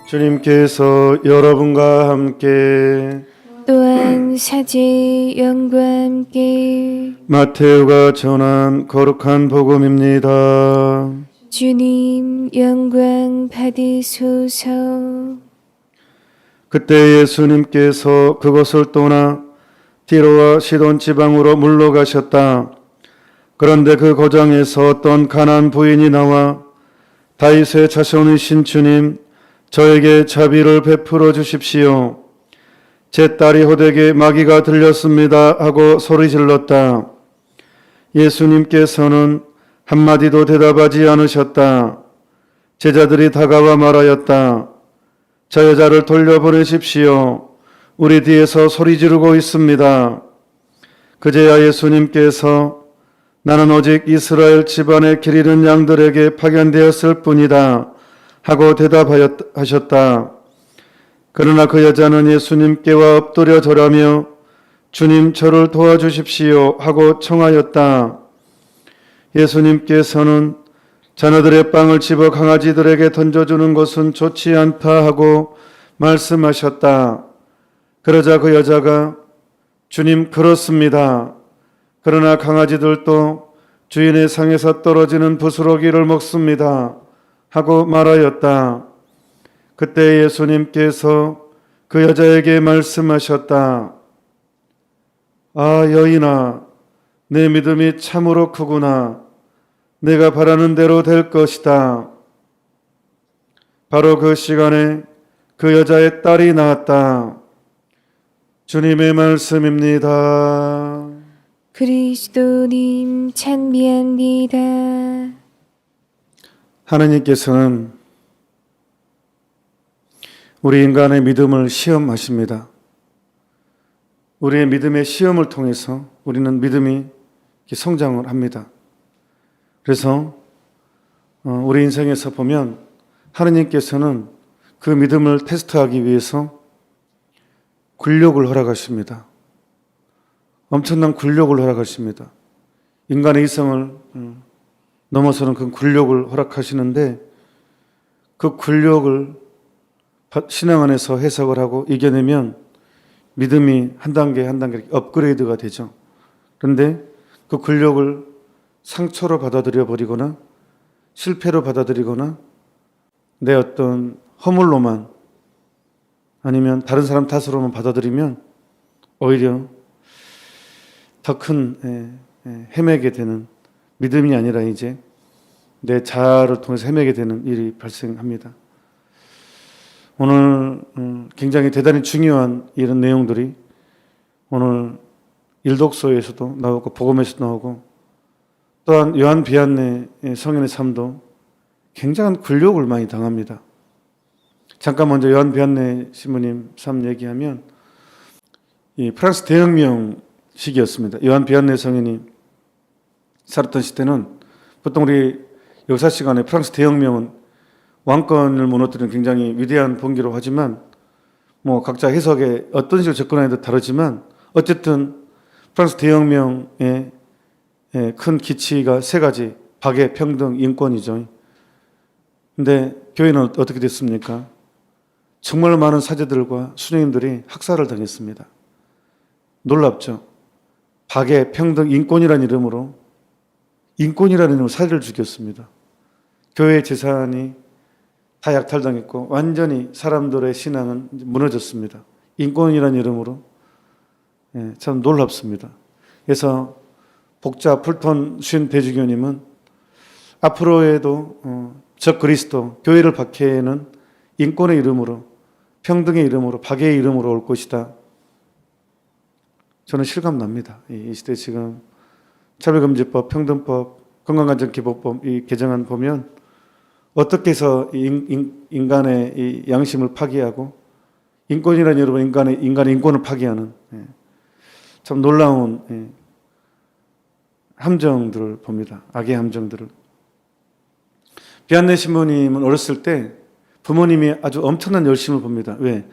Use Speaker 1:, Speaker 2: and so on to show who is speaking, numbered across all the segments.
Speaker 1: 주님께서 여러분과 함께
Speaker 2: 또한 사제의 영과 함께
Speaker 1: 마테오가 전한 거룩한 복음입니다.
Speaker 2: 주님 영광 받으소서.
Speaker 1: 그때 예수님께서 그곳을 떠나 디로와 시돈 지방으로 물러가셨다. 그런데 그 고장에서 어떤 가난한 부인이 나와 다윗의 자손이신 주님, 저에게 자비를 베풀어 주십시오. 제 딸이 호되게 마귀가 들렸습니다 하고 소리질렀다. 예수님께서는 한마디도 대답하지 않으셨다. 제자들이 다가와 말하였다. 저 여자를 돌려보내십시오. 우리 뒤에서 소리 지르고 있습니다. 그제야 예수님께서 나는 오직 이스라엘 집안에 길 잃은 양들에게 파견되었을 뿐이다 하고 대답하셨다. 그러나 그 여자는 예수님께와 엎드려 절하며 주님 저를 도와주십시오 하고 청하였다. 예수님께서는 자녀들의 빵을 집어 강아지들에게 던져주는 것은 좋지 않다 하고 말씀하셨다. 그러자 그 여자가 주님 그렇습니다. 그러나 강아지들도 주인의 상에서 떨어지는 부스러기를 먹습니다 하고 말하였다. 그때 예수님께서 그 여자에게 말씀하셨다. 아 여인아, 내 믿음이 참으로 크구나. 내가 바라는 대로 될 것이다. 바로 그 시간에 그 여자의 딸이 나왔다. 주님의 말씀입니다.
Speaker 2: 그리스도님 찬미합니다.
Speaker 1: 하나님께서는 우리 인간의 믿음을 시험하십니다. 우리의 믿음의 시험을 통해서 우리는 믿음이 성장을 합니다. 그래서 우리 인생에서 보면 하나님께서는 그 믿음을 테스트하기 위해서 굴욕을 허락하십니다. 엄청난 굴욕을 허락하십니다. 인간의 이성을 넘어서는 그 굴욕을 허락하시는데 그 굴욕을 신앙 안에서 해석을 하고 이겨내면 믿음이 한 단계 한 단계 업그레이드가 되죠. 그런데 그 굴욕을 상처로 받아들여 버리거나 실패로 받아들이거나 내 어떤 허물로만 아니면 다른 사람 탓으로만 받아들이면 오히려 더 큰 헤매게 되는, 믿음이 아니라 이제 내 자아를 통해서 헤매게 되는 일이 발생합니다. 오늘 굉장히 대단히 중요한 이런 내용들이 오늘 일독서에서도 나오고 복음에서도 나오고 또한 요한 비안네 성인의 삶도 굉장한 굴욕을 많이 당합니다. 잠깐 먼저 요한 비안네 신부님 삶 얘기하면 이 프랑스 대혁명 시기였습니다. 요한 비안네 성인이 살았던 시대는 보통 우리 역사 시간에 프랑스 대혁명은 왕권을 무너뜨리는 굉장히 위대한 번기로 하지만 뭐 각자 해석에 어떤 식으로 접근하느냐도 다르지만 어쨌든 프랑스 대혁명의 큰 기치가 세 가지, 박애, 평등, 인권이죠. 근데 교회는 어떻게 됐습니까? 정말 많은 사제들과 수녀님들이 학살을 당했습니다. 놀랍죠? 박애, 평등, 인권이라는 이름으로 사제를 죽였습니다. 교회의 재산이 다 약탈당했고 완전히 사람들의 신앙은 무너졌습니다. 인권이라는 이름으로. 참 놀랍습니다. 그래서 복자 풀톤 쉰 대주교님은 앞으로에도 적 그리스도 교회를 박해는 인권의 이름으로, 평등의 이름으로, 박애의 이름으로 올 것이다. 저는 실감납니다. 이 시대 지금 차별금지법, 평등법, 건강안전기본법 이 개정안 보면 어떻게 해서 인간의 이 양심을 파괴하고 인권이라는 여러분 인간의 인권을 파괴하는 참 놀라운 함정들을 봅니다. 악의 함정들을. 비안네 신부님은 어렸을 때 부모님이 아주 엄청난 열심을 봅니다. 왜?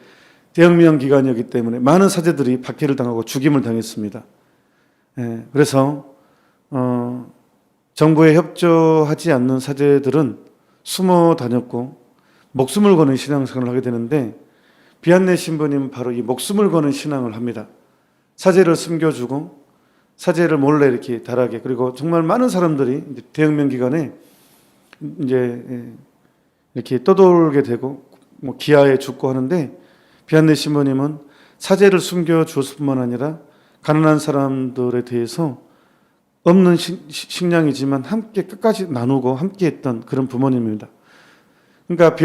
Speaker 1: 대혁명 기간이었기 때문에 많은 사제들이 박해를 당하고 죽임을 당했습니다. 그래서 정부에 협조하지 않는 사제들은 숨어 다녔고 목숨을 거는 신앙생활을 하게 되는데 비안내 신부님은 바로 이 목숨을 거는 신앙을 합니다. 사제를 숨겨주고 사제를 몰래 이렇게 달하게, 그리고 정말 많은 사람들이 대혁명 기간에 이제 이렇게 떠돌게 되고 뭐 기아에 죽고 하는데 비안내 신부님은 사제를 숨겨주었을 뿐만 아니라 가난한 사람들에 대해서 없는 식량이지만 함께 끝까지 나누고 함께 했던 그런 부모님입니다. 그러니까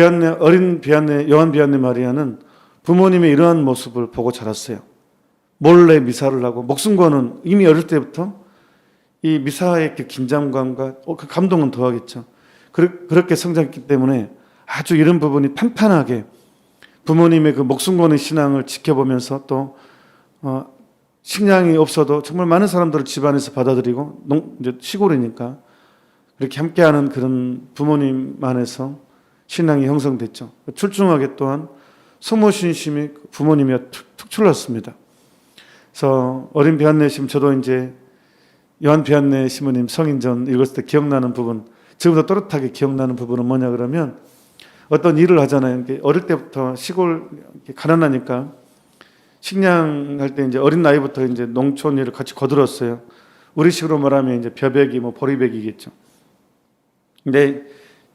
Speaker 1: 어린 비안내, 요한 비안내 마리아는 부모님의 이러한 모습을 보고 자랐어요. 몰래 미사를 하고 목숨 거는, 이미 어릴 때부터 이 미사의 그 긴장감과 그 감동은 더하겠죠. 그렇게 성장했기 때문에 아주 이런 부분이 탄탄하게 부모님의 그 목숨 거는 신앙을 지켜보면서 또 식량이 없어도 정말 많은 사람들을 집안에서 받아들이고 이제 시골이니까 이렇게 함께하는 그런 부모님 안에서 신앙이 형성됐죠. 출중하게 또한 성모신심이 부모님이 특출났습니다. 그래서 어린 비안내 신, 저도 이제 요한 비안내 신부님 성인전 읽었을 때 기억나는 부분, 지금도 또렷하게 기억나는 부분은 뭐냐 그러면 어떤 일을 하잖아요. 어릴 때부터 시골 가난하니까 식량할 때 이제 어린 나이부터 이제 농촌 일을 같이 거들었어요. 우리식으로 말하면 이제 벼베기, 뭐 보리배기겠죠. 근데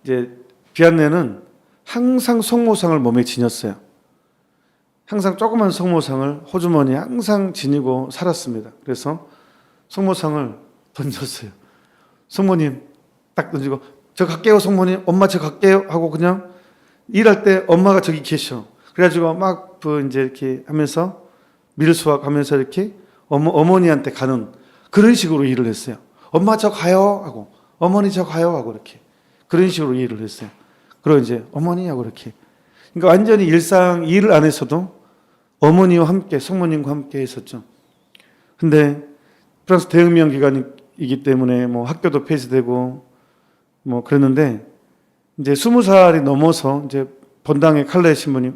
Speaker 1: 이제 비안내는 항상 송모상을 몸에 지녔어요. 항상 조그만 송모상을 호주머니에 항상 지니고 살았습니다. 그래서 송모상을 던졌어요. 성모님 딱 던지고 저 갈게요 성모님, 엄마 저 갈게요 하고 그냥 일할 때 엄마가 저기 계셔. 그래가지고 막 이제 이렇게 하면서 밀수확하면서 이렇게 어머니한테 가는 그런 식으로 일을 했어요. 엄마 저 가요 하고 어머니 저 가요 하고 이렇게 그런 식으로 일을 했어요. 그리고 이제 어머니 하고 이렇게. 그러니까 완전히 일상 일 안에서도 어머니와 함께 성모님과 함께 했었죠. 근데 프랑스 대혁명 기간이기 때문에 뭐 학교도 폐지되고 뭐 그랬는데 이제 20살이 넘어서 이제 본당의 발레 신부님이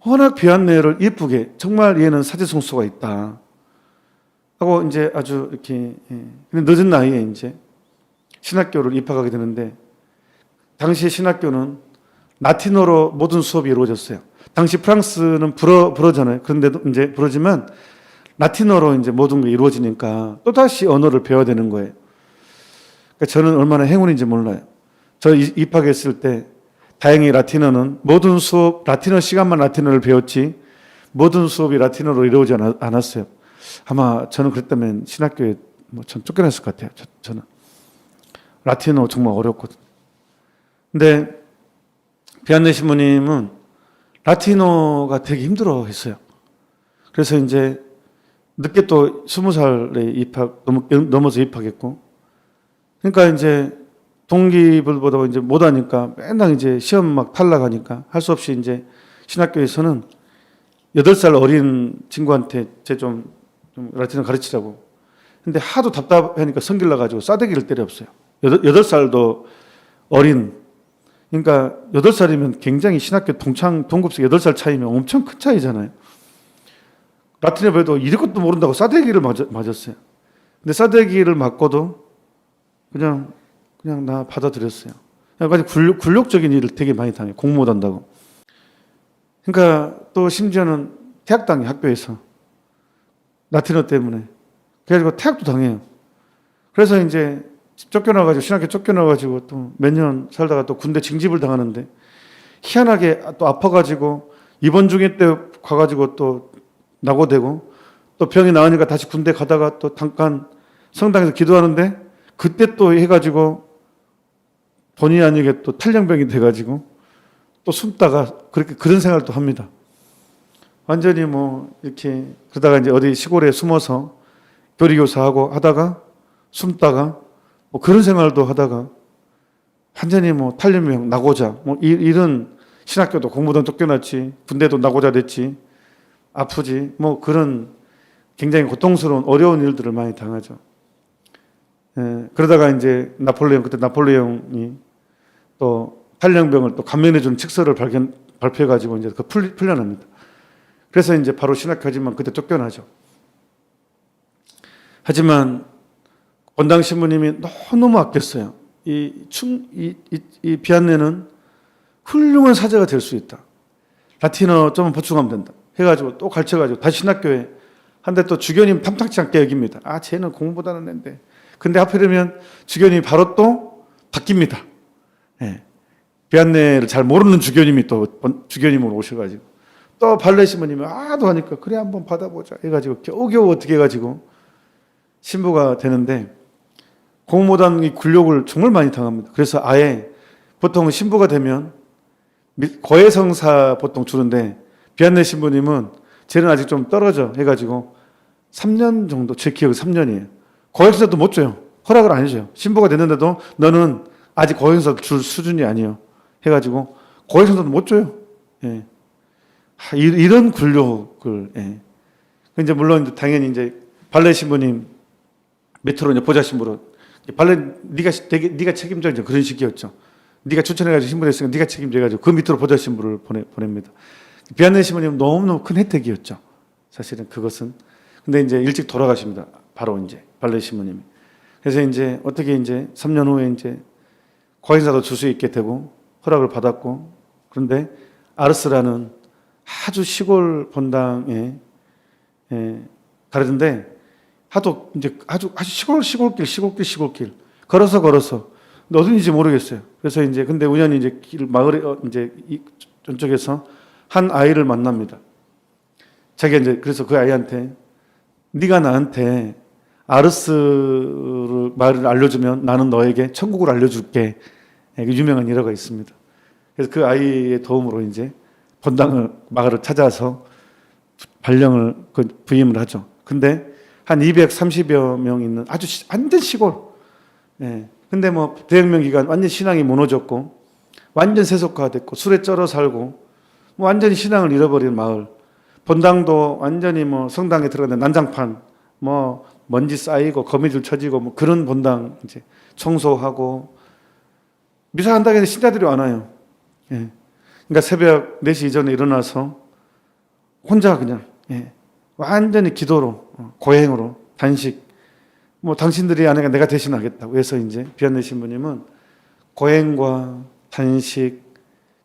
Speaker 1: 워낙 비안내를 이쁘게, 정말 얘는 사제성수가 있다 하고 이제 아주 이렇게 늦은 나이에 이제 신학교를 입학하게 되는데, 당시 신학교는 라틴어로 모든 수업이 이루어졌어요. 당시 프랑스는 불어잖아요. 그런데도 이제 불어지만 라틴어로 이제 모든 게 이루어지니까 또 다시 언어를 배워야 되는 거예요. 그러니까 저는 얼마나 행운인지 몰라요. 저 입학했을 때 다행히 라틴어는 모든 수업, 라틴어 시간만 라틴어를 배웠지 모든 수업이 라틴어로 이루어지지 않았어요. 아마 저는 그랬다면 신학교에 전 쫓겨났을 것 같아요. 저는 라틴어 정말 어렵거든요. 근데 비안내 신부님은 라틴어가 되게 힘들어 했어요. 그래서 이제 늦게 또 20살에 넘어서 입학했고, 그러니까 이제 동기들보다 이제 못하니까 맨날 이제 시험 막 탈락하니까 할 수 없이 이제 신학교에서는 8살 어린 친구한테 좀 라틴어 가르치라고. 근데 하도 답답하니까 성질나가지고 싸대기를 때렸어요. 8살도 어린. 그러니까 8살이면 굉장히 신학교 동급생 8살 차이면 엄청 큰 차이잖아요. 라틴어 배워도 이것도 모른다고 싸대기를 맞았어요. 근데 싸대기를 맞고도 그냥 나 받아들였어요. 그러니까 굴욕적인 일을 되게 많이 당해요. 공부 못한다고. 그러니까 또 심지어는 퇴학당해, 학교에서. 라틴어 때문에. 그래가지고 퇴학도 당해요. 그래서 이제 신학교 쫓겨나가지고 또 몇 년 살다가 또 군대 징집을 당하는데, 희한하게 또 아파가지고 입원 중에 때 가가지고 또 낙오되고, 또 병이 나으니까 다시 군대 가다가 또 잠깐 성당에서 기도하는데 그때 또 해가지고 본의 아니게 또 탈영병이 돼가지고 또 숨다가 그런 생활도 합니다. 완전히 뭐 이렇게 그러다가 이제 어디 시골에 숨어서 교리교사하고 하다가 숨다가 뭐 그런 생활도 하다가 완전히 뭐 탈영병, 낙오자, 뭐 이런, 신학교도 공부도 쫓겨났지, 군대도 낙오자 됐지, 아프지, 뭐 그런 굉장히 고통스러운 어려운 일들을 많이 당하죠. 그러다가 이제 그때 나폴레옹이 또 탈영병을 또 감면해주는 칙서를 발표해가지고 이제 그 풀려납니다. 그래서 이제 바로 신학하지만 그때 쫓겨나죠. 하지만 본당 신부님이 너무 아꼈어요. 이 비안내는 훌륭한 사제가 될 수 있다. 라틴어 좀 보충하면 된다. 해가지고 또 가르쳐가지고 다시 신학교에 한데 또 주교님 탐탁치 않게 여깁니다. 아, 쟤는 공부보다는 낸데. 근데 하필이면 주교님이 바로 또 바뀝니다. 예. 비안내를 잘 모르는 주교님이 또 주교님으로 오셔가지고 또 발레 신부님이 또 하니까 그래 한번 받아보자 해가지고 겨우겨우 어떻게 해가지고 신부가 되는데 공무단 이 굴욕을 정말 많이 당합니다. 그래서 아예 보통 신부가 되면 거해성사 보통 주는데 비안내 신부님은 쟤는 아직 좀 떨어져 해가지고 3년 정도, 제 기억은 3년이에요. 거해성사도 못 줘요. 허락을 안 해줘요. 신부가 됐는데도 너는 아직 거해성사 줄 수준이 아니에요. 해가지고 거해성사도 못 줘요. 예. 이런 굴욕을. 예. 이제 물론 이제 당연히 이제 발레 신부님 밑으로 이제 보좌 신부로 발레 네가 책임져 이제 그런 식이었죠. 네가 추천해가지고 신부됐으니까 네가 책임져가지고 그 밑으로 보좌 신부를 보냅니다. 비안내 신부님 너무너무 큰 혜택이었죠. 사실은 그것은. 근데 이제 일찍 돌아가십니다. 바로 이제 발레 신부님이. 그래서 이제 어떻게 이제 3년 후에 이제 거행사도 줄 수 있게 되고 허락을 받았고 그런데 아르스라는 아주 시골 본당에 가르는데 하도 이제 아주 시골길 걸어서 근데 어딘지 모르겠어요. 그래서 이제 근데 우연히 이제 마을에 이제 저쪽에서 한 아이를 만납니다. 자기가 이제 그래서 그 아이한테 네가 나한테 아르스를 말을 알려주면 나는 너에게 천국을 알려줄게. 유명한 일화가 있습니다. 그래서 그 아이의 도움으로 이제 본당을 마을을 찾아서 발령을 부임을 하죠. 근데 한 230여 명 있는 아주 완전 시골. 예. 근데 뭐 대혁명 기간 완전 신앙이 무너졌고 완전 세속화됐고 술에 쩔어 살고 뭐 완전히 신앙을 잃어버린 마을. 본당도 완전히 뭐 성당에 들어가는 난장판, 뭐 먼지 쌓이고 거미줄 쳐지고 뭐 그런 본당 이제 청소하고 미사 한다고 해도 신자들이 안 와요. 예. 그러니까 새벽 4시 이전에 일어나서 혼자 그냥 완전히 기도로 고행으로 단식 뭐 당신들이 안 하니까 내가 대신하겠다고 해서 이제 비안내 신부님은 고행과 단식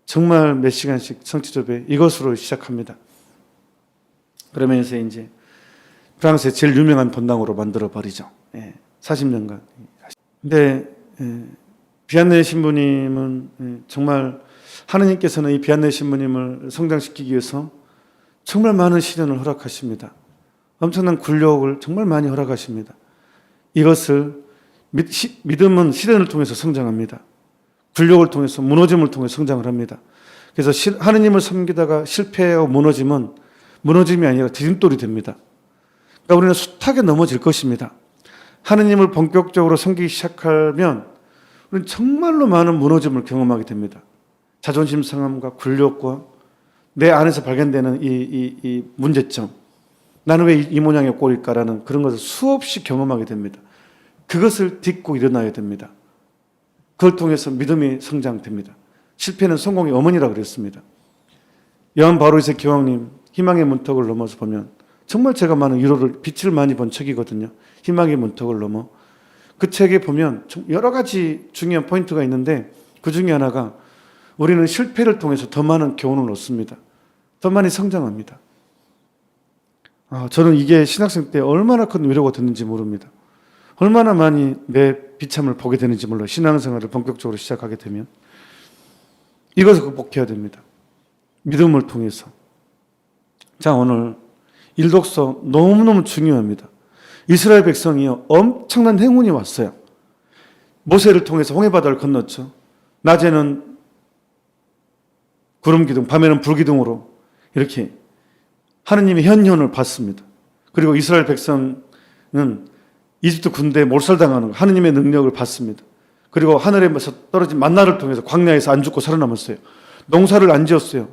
Speaker 1: 정말 몇 시간씩 성취조배 이것으로 시작합니다. 그러면서 이제 프랑스의 제일 유명한 본당으로 만들어 버리죠. 40년간. 근데 비안내 신부님은 정말 하느님께서는 이 비안내 신부님을 성장시키기 위해서 정말 많은 시련을 허락하십니다. 엄청난 굴욕을 정말 많이 허락하십니다. 이것을 믿음은 시련을 통해서 성장합니다. 굴욕을 통해서 무너짐을 통해서 성장을 합니다. 그래서 하느님을 섬기다가 실패하고 무너짐은 무너짐이 아니라 디딤돌이 됩니다. 그러니까 우리는 숱하게 넘어질 것입니다. 하느님을 본격적으로 섬기기 시작하면 우리는 정말로 많은 무너짐을 경험하게 됩니다. 자존심 상함과 굴욕과 내 안에서 발견되는 이 문제점, 나는 왜 이 모양의 꼴일까라는 그런 것을 수없이 경험하게 됩니다. 그것을 딛고 일어나야 됩니다. 그걸 통해서 믿음이 성장됩니다. 실패는 성공의 어머니라고 그랬습니다. 요한 바오로이세 교황님 희망의 문턱을 넘어서 보면 정말 제가 많은 위로를 빛을 많이 본 책이거든요. 희망의 문턱을 넘어. 그 책에 보면 여러 가지 중요한 포인트가 있는데 그 중에 하나가 우리는 실패를 통해서 더 많은 교훈을 얻습니다. 더 많이 성장합니다. 저는 이게 신학생 때 얼마나 큰 위로가 됐는지 모릅니다. 얼마나 많이 내 비참을 보게 되는지 몰라요. 신앙생활을 본격적으로 시작하게 되면. 이것을 극복해야 됩니다. 믿음을 통해서. 자, 오늘 일독서 너무너무 중요합니다. 이스라엘 백성이 엄청난 행운이 왔어요. 모세를 통해서 홍해바다를 건넜죠. 낮에는 구름기둥, 밤에는 불기둥으로 이렇게 하느님의 현현을 봤습니다. 그리고 이스라엘 백성은 이집트 군대에 몰살당하는 하느님의 능력을 봤습니다. 그리고 하늘에서 떨어진 만나를 통해서 광야에서 안 죽고 살아남았어요. 농사를 안 지었어요.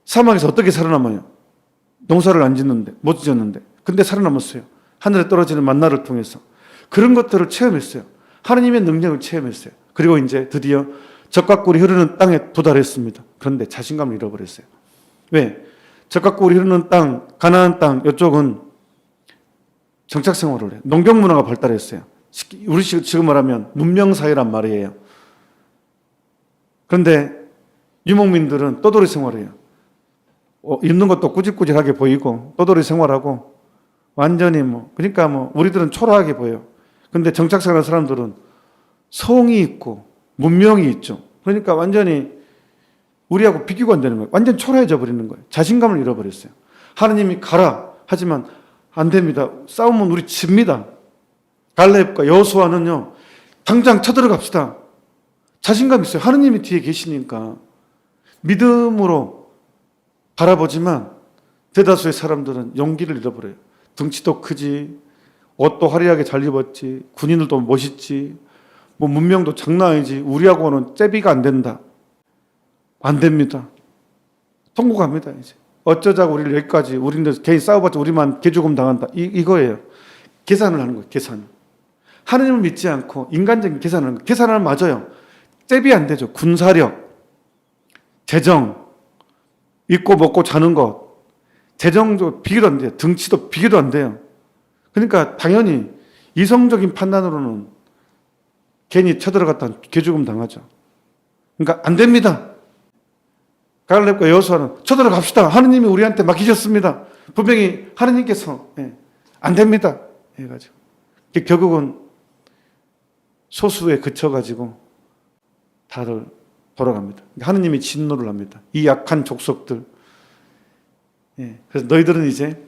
Speaker 1: 사막에서 어떻게 살아남아요? 농사를 안 짓는데, 못 지었는데. 근데 살아남았어요. 하늘에 떨어지는 만나를 통해서. 그런 것들을 체험했어요. 하느님의 능력을 체험했어요. 그리고 이제 드디어 젖과 꿀이 흐르는 땅에 도달했습니다. 그런데 자신감을 잃어버렸어요. 왜? 젖과 꿀이 흐르는 땅, 가나안 땅, 이쪽은 정착생활을 해요. 농경문화가 발달했어요. 우리 지금 말하면 문명사회란 말이에요. 그런데 유목민들은 떠돌이 생활해요. 입는 것도 꾸질꾸질하게 보이고 떠돌이 생활하고 완전히 그러니까 우리들은 초라하게 보여요. 근데 정착생활하는 사람들은 성이 있고 문명이 있죠. 그러니까 완전히 우리하고 비교가 안 되는 거예요. 완전 초라해져 버리는 거예요. 자신감을 잃어버렸어요. 하느님이 가라 하지만 안 됩니다. 싸우면 우리 집니다. 갈렙과 여호수아는요, 당장 쳐들어갑시다. 자신감 있어요. 하느님이 뒤에 계시니까. 믿음으로 바라보지만 대다수의 사람들은 용기를 잃어버려요. 덩치도 크지, 옷도 화려하게 잘 입었지, 군인들도 멋있지, 문명도 장난 아니지, 우리하고는 잽이가 안 된다. 안 됩니다. 통곡합니다, 이제. 어쩌자고 우리를 여기까지, 우리는 괜히 싸워봤자 우리만 개죽음 당한다. 이거예요. 계산을 하는 거예요, 계산. 하느님을 믿지 않고 인간적인 계산을 하는 거예요. 계산하면 맞아요. 잽이 안 되죠. 군사력, 재정, 입고 먹고 자는 것, 재정도 비교도 안 돼요. 등치도 비교도 안 돼요. 그러니까 당연히 이성적인 판단으로는 괜히 쳐들어갔다 개죽음 당하죠. 그러니까 안 됩니다. 갈렙과 여호수아는 쳐들어갑시다. 하느님이 우리한테 맡기셨습니다. 분명히 하느님께서 안 됩니다. 해가지고 결국은 소수에 그쳐가지고 다들 돌아갑니다. 하느님이 진노를 합니다. 이 약한 족속들. 그래서 너희들은 이제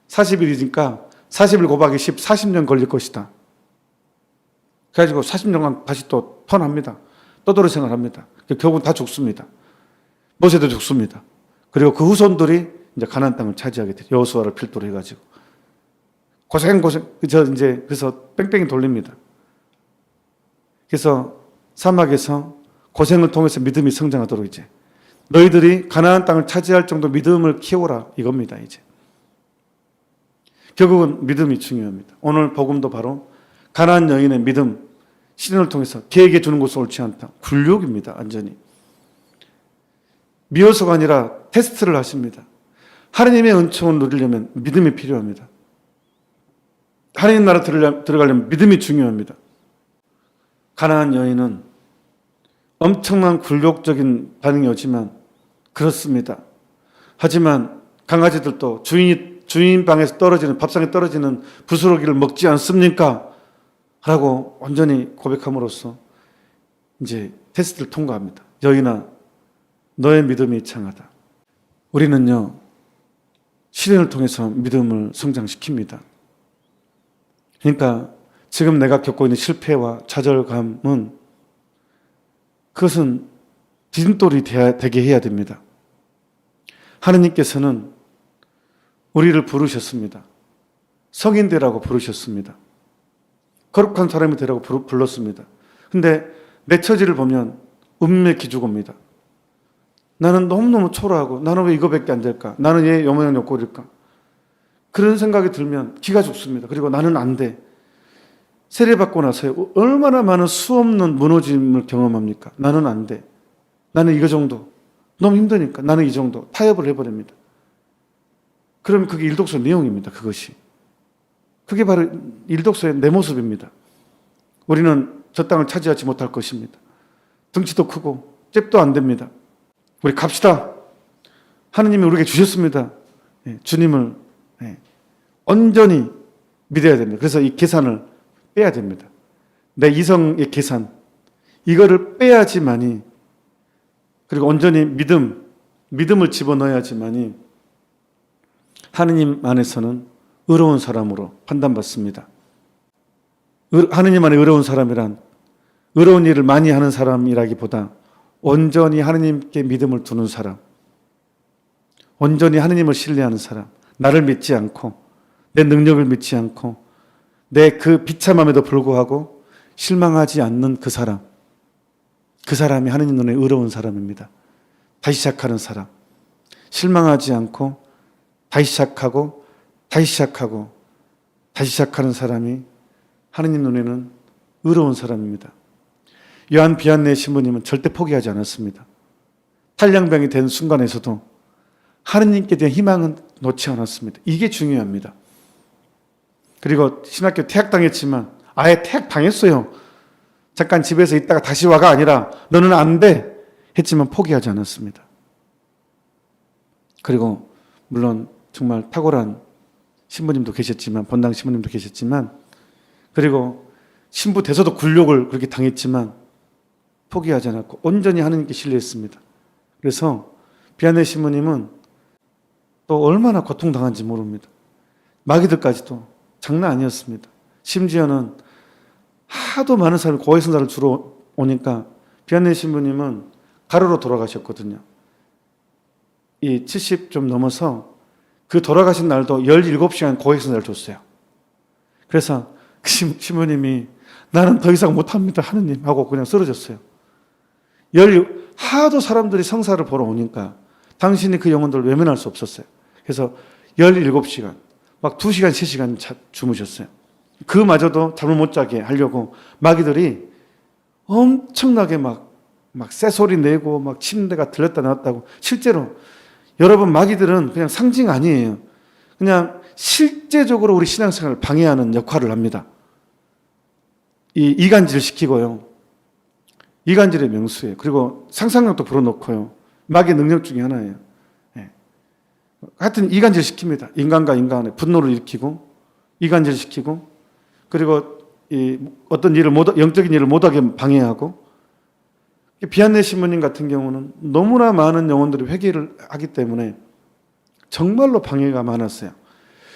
Speaker 1: 40일이니까 40일 곱하기 10, 40년 걸릴 것이다. 그래가지고 40년간 다시 또 턴합니다. 떠돌이 생활합니다. 결국은 다 죽습니다. 모세도 죽습니다. 그리고 그 후손들이 이제 가나안 땅을 차지하게 돼요. 여호수아를 필두로 해가지고 그래서 뺑뺑이 돌립니다. 그래서 사막에서 고생을 통해서 믿음이 성장하도록 이제 너희들이 가나안 땅을 차지할 정도 믿음을 키워라 이겁니다. 이제 결국은 믿음이 중요합니다. 오늘 복음도 바로 가나안 여인의 믿음, 시련을 통해서 걔에게 주는 것은 옳지 않다. 굴욕입니다. 완전히. 미워서가 아니라 테스트를 하십니다. 하느님의 은총을 누리려면 믿음이 필요합니다. 하느님 나라 들어가려면 믿음이 중요합니다. 가나안 여인은 엄청난 굴욕적인 반응이 오지만 그렇습니다. 하지만 강아지들도 주인 방에서 떨어지는 밥상에 떨어지는 부스러기를 먹지 않습니까? 라고 완전히 고백함으로써 이제 테스트를 통과합니다. 여인아, 너의 믿음이 창하다. 우리는요, 시련을 통해서 믿음을 성장시킵니다. 그러니까 지금 내가 겪고 있는 실패와 좌절감은 그것은 디딤돌이 되게 해야 됩니다. 하느님께서는 우리를 부르셨습니다. 성인 되라고 부르셨습니다. 거룩한 사람이 되라고 불렀습니다. 근데 내 처지를 보면 운명의 기죽옵니다. 나는 너무너무 초라하고 나는 왜 이거밖에 안 될까? 나는 왜 요모양 욕골일까? 그런 생각이 들면 기가 죽습니다. 그리고 나는 안 돼. 세례받고 나서 얼마나 많은 수없는 무너짐을 경험합니까? 나는 안 돼. 나는 이거 정도. 너무 힘드니까 나는 이 정도. 타협을 해버립니다. 그러면 그게 일독서 내용입니다. 그것이. 그게 바로 일독서의 내 모습입니다. 우리는 저 땅을 차지하지 못할 것입니다. 덩치도 크고 잽도 안 됩니다. 우리 갑시다. 하느님이 우리에게 주셨습니다. 주님을 온전히 믿어야 됩니다. 그래서 이 계산을 빼야 됩니다. 내 이성의 계산, 이거를 빼야지만이, 그리고 온전히 믿음을 집어넣어야지만이 하느님 안에서는 의로운 사람으로 판단받습니다. 하느님 안에 의로운 사람이란 의로운 일을 많이 하는 사람이라기보다 온전히 하느님께 믿음을 두는 사람, 온전히 하느님을 신뢰하는 사람, 나를 믿지 않고 내 능력을 믿지 않고 내 그 비참함에도 불구하고 실망하지 않는 그 사람이 하느님 눈에 의로운 사람입니다. 다시 시작하는 사람, 실망하지 않고 다시 시작하고 다시 시작하고 다시 시작하는 사람이 하느님 눈에는 의로운 사람입니다. 요한 비안네 신부님은 절대 포기하지 않았습니다. 탈량병이 된 순간에서도 하느님께 대한 희망은 놓지 않았습니다. 이게 중요합니다. 그리고 신학교 퇴학당했지만 아예 택 당했어요. 잠깐 집에서 있다가 다시 와가 아니라 너는 안 돼 했지만 포기하지 않았습니다. 그리고 물론 정말 탁월한 신부님도 계셨지만, 본당 신부님도 계셨지만, 그리고 신부 돼서도 굴욕을 그렇게 당했지만 포기하지 않았고 온전히 하나님께 신뢰했습니다. 그래서 비안네 신부님은 또 얼마나 고통당한지 모릅니다. 마귀들까지도 장난 아니었습니다. 심지어는 하도 많은 사람이 고해 성사를 주러 오니까 비안네 신부님은 가로로 돌아가셨거든요. 이 70 좀 넘어서 그 돌아가신 날도 17시간 고해 성사를 줬어요. 그래서 신부님이 나는 더 이상 못합니다 하느님 하고 그냥 쓰러졌어요. 하도 사람들이 성사를 보러 오니까 당신이 그 영혼들을 외면할 수 없었어요. 그래서 17시간 막 2시간 3시간 주무셨어요. 그마저도 잠을 못 자게 하려고 마귀들이 엄청나게 막 쇠소리 내고 막 침대가 들렸다 나왔다고. 실제로 여러분, 마귀들은 그냥 상징 아니에요. 그냥 실제적으로 우리 신앙생활을 방해하는 역할을 합니다. 이간질 시키고요. 이간질의 명수예요. 그리고 상상력도 불어넣고요. 마귀의 능력 중에 하나예요. 네. 하여튼 이간질 시킵니다. 인간과 인간의 분노를 일으키고 이간질 시키고, 그리고 어떤 일을 영적인 일을 못하게 방해하고. 비안네 신부님 같은 경우는 너무나 많은 영혼들이 회개를 하기 때문에 정말로 방해가 많았어요.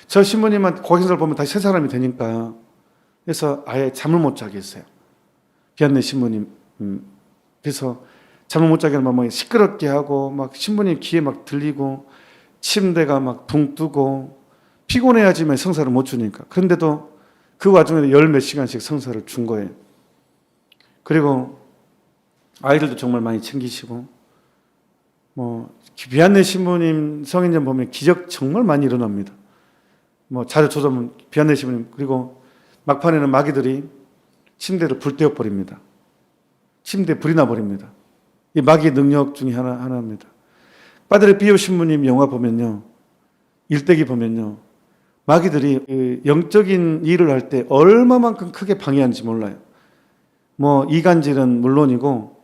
Speaker 1: 저 신부님한테 고해성사를 보면 다시 새 사람이 되니까, 그래서 아예 잠을 못 자게 했어요. 비안네 신부님. 그래서 잠을 못 자게 하면 막 시끄럽게 하고, 막 신부님 귀에 막 들리고, 침대가 막 붕 뜨고, 피곤해야지만 성사를 못 주니까. 그런데도 그 와중에 10몇 시간씩 성사를 준 거예요. 그리고 아이들도 정말 많이 챙기시고, 비안네 신부님 성인전 보면 기적 정말 많이 일어납니다. 자료 조사하면 비안네 신부님. 그리고 막판에는 마귀들이 침대를 불태워 버립니다. 침대에 불이 나버립니다. 이 마귀의 능력 중에 하나입니다. 파드레 피오 신부님 영화 보면요, 일대기 보면요, 마귀들이 영적인 일을 할 때 얼마만큼 크게 방해하는지 몰라요. 이간질은 물론이고,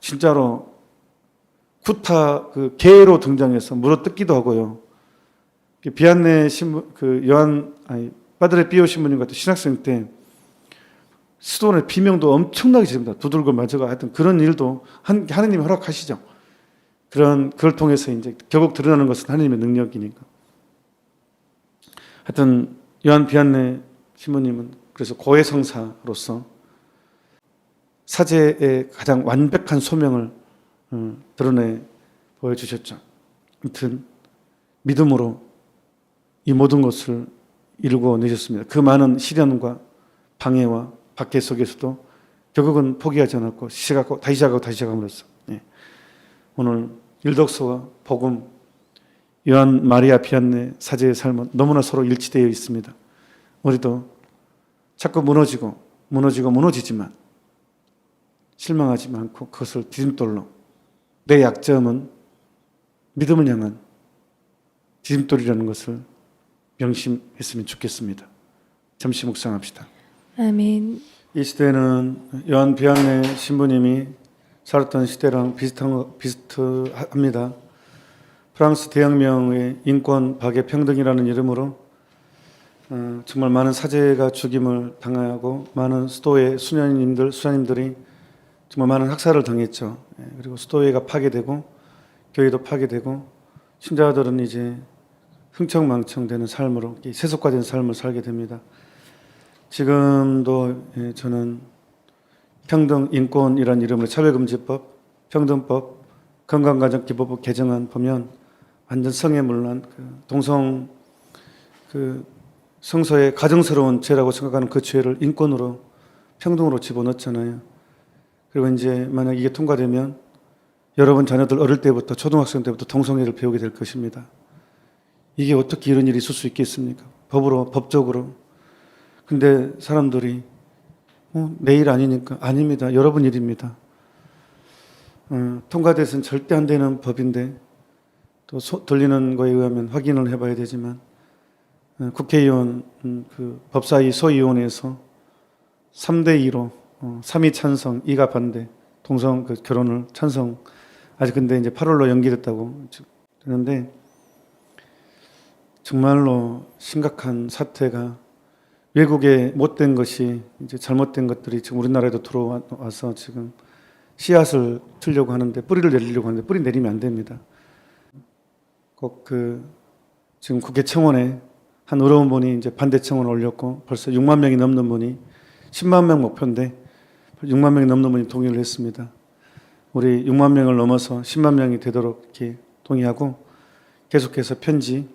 Speaker 1: 진짜로 구타 개로 등장해서 물어뜯기도 하고요. 비안네 신부, 파드레 피오 신부님 같은 신학생 때 수도원의 비명도 엄청나게 지릅니다. 두들고 맞아가 하여튼 그런 일도 하느님이 허락하시죠. 그걸 통해서 이제 결국 드러나는 것은 하느님의 능력이니까. 하여튼 요한 비안네 신부님은 그래서 고해성사로서 사제의 가장 완벽한 소명을 드러내 보여주셨죠. 아무튼 믿음으로 이 모든 것을 이루고내셨습니다. 그 많은 시련과 방해와 박해 속에서도 결국은 포기하지 않았고 시작하고 다시 시작함으로써 오늘 일독서와 복음, 요한 마리아 비안네 사제의 삶은 너무나 서로 일치되어 있습니다. 우리도 자꾸 무너지지만 실망하지 않고 그것을 디딤돌로, 내 약점은 믿음을 향한 디딤돌이라는 것을 명심했으면 좋겠습니다. 잠시 묵상합시다.
Speaker 2: 아멘.
Speaker 1: 이 시대는 요한 비안네 신부님이 살았던 시대랑 비슷합니다. 프랑스 대혁명의 인권, 박애, 평등이라는 이름으로 정말 많은 사제가 죽임을 당하고 많은 수도의 수녀님들이 정말 많은 학살을 당했죠. 그리고 수도회가 파괴되고 교회도 파괴되고 신자들은 이제 흥청망청되는 삶으로, 세속화된 삶을 살게 됩니다. 지금도 저는 평등, 인권이라는 이름으로 차별금지법, 평등법, 건강가정기본법 개정안 보면 완전 성애물란 동성 성서의 가정스러운 죄라고 생각하는 그 죄를 인권으로, 평등으로 집어넣잖아요. 그리고 이제 만약 이게 통과되면 여러분 자녀들 어릴 때부터, 초등학생 때부터 동성애를 배우게 될 것입니다. 이게 어떻게 이런 일이 있을 수 있겠습니까? 법적으로. 근데 사람들이 내 일 아니니까. 아닙니다. 여러분 일입니다. 통과돼서는 절대 안 되는 법인데 또 들리는 거에 의하면 확인을 해봐야 되지만 국회의원 그 법사위 소위원회에서 3대2로 3위 찬성, 2가 반대, 동성 그 결혼을 찬성. 아직 근데 이제 8월로 연기됐다고 되는데 정말로 심각한 사태가 외국에 못된 것이 이제 잘못된 것들이 지금 우리나라에도 들어와서 지금 씨앗을 틀려고 하는데 뿌리를 내리려고 하는데 뿌리 내리면 안 됩니다. 꼭 그 지금 국회 청원에 한 어려운 분이 이제 반대 청원을 올렸고 벌써 6만 명이 넘는 분이 10만 명 목표인데 6만 명이 넘는 분이 동의를 했습니다. 우리 6만 명을 넘어서 10만 명이 되도록 이렇게 동의하고 계속해서 편지,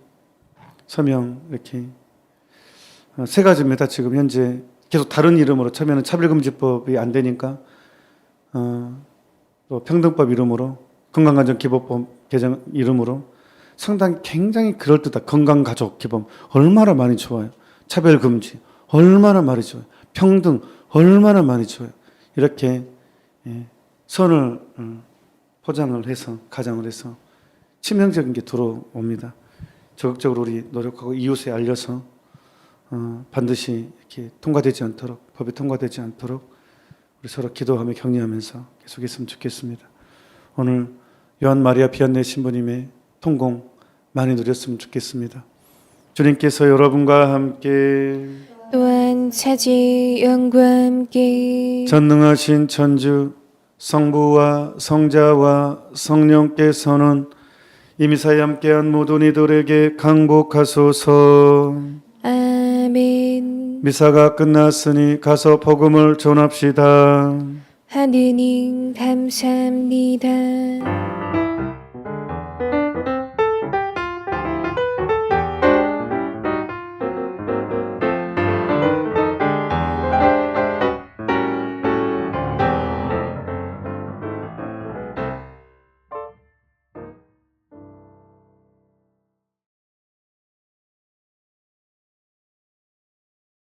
Speaker 1: 서명 이렇게 세 가지입니다. 지금 현재 계속 다른 이름으로 처음에는 차별금지법이 안 되니까 또 평등법 이름으로 건강가정기본법 개정 이름으로 상당히 굉장히 그럴듯한 건강가족기본 얼마나 많이 좋아요. 차별금지 얼마나 많이 좋아요. 평등 얼마나 많이 좋아요. 이렇게 선을 포장을 해서 가장을 해서 치명적인 게 들어옵니다. 적극적으로 우리 노력하고 이웃에 알려서 반드시 이렇게 통과되지 않도록 법이 통과되지 않도록 우리 서로 기도하며 격려하면서 계속했으면 좋겠습니다. 오늘 요한 마리아 비안네 신부님의 통공 많이 누렸으면 좋겠습니다. 주님께서 여러분과 함께
Speaker 2: 또한 차지 영과 함께
Speaker 1: 전능하신 천주 성부와 성자와 성령께서는 이미사에 함께한 모든 이들에게 강복하소서.
Speaker 2: 아멘.
Speaker 1: 미사가 끝났으니 가서 복음을 전합시다.
Speaker 2: 하느님 감사합니다.